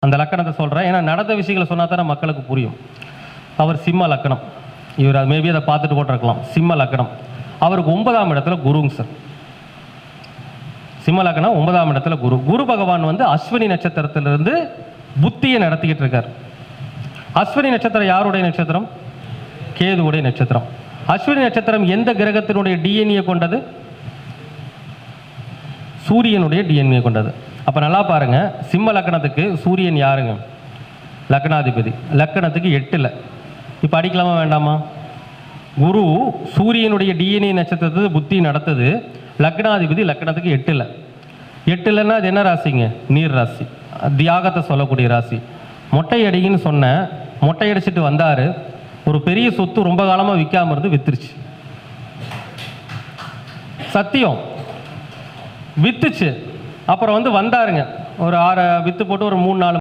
அந்த லக்கணத்தை சொல்கிறேன். ஏன்னா நடந்த விஷயங்களை சொன்னா தானே மக்களுக்கு புரியும். அவர் சிம்ம லக்கணம். இவர் அது மேபி அதை பார்த்துட்டு போட்டிருக்கலாம். சிம்ம லக்கணம். அவருக்கு 9ஆம் இடத்துல குருங்க சார். சிம்ம லக்கணம் 9ஆம் இடத்துல குரு. குரு பகவான் வந்து அஸ்வினி நட்சத்திரத்திலிருந்து புத்தியை நடத்திக்கிட்டு இருக்கார். அஸ்வினி நட்சத்திரம் யாருடைய நட்சத்திரம்? கேதுவுடைய நட்சத்திரம். அஸ்வினி நட்சத்திரம் எந்த கிரகத்தினுடைய டிஎன்ஏ கொண்டது? சூரியனுடைய டிஎன்ஏ கொண்டது. அப்போ நல்லா பாருங்க, சிம்ம லக்கணத்துக்கு சூரியன் யாருங்க? லக்னாதிபதி. லக்கணத்துக்கு 8ல். இப்போ அடிக்கலாமா வேண்டாமா? குரு சூரியனுடைய டிஎன்ஏ நட்சத்திரத்தை புத்தி நடத்துது. லக்னாதிபதி லக்கணத்துக்கு 8ல். 8லன்னா அது என்ன ராசிங்க? நீர் ராசி, தியாகத்தை சொல்லக்கூடிய ராசி. மொட்டை அடின்னு சொன்ன, மொட்டை அடிச்சுட்டு வந்தார். ஒரு பெரிய சொத்து ரொம்ப காலமாக விற்காம இருந்து வித்துருச்சு. சத்தியம் வித்துச்சு. அப்புறம் வந்து வந்தாருங்க, ஒரு 6 வித்து போட்டு ஒரு 3-4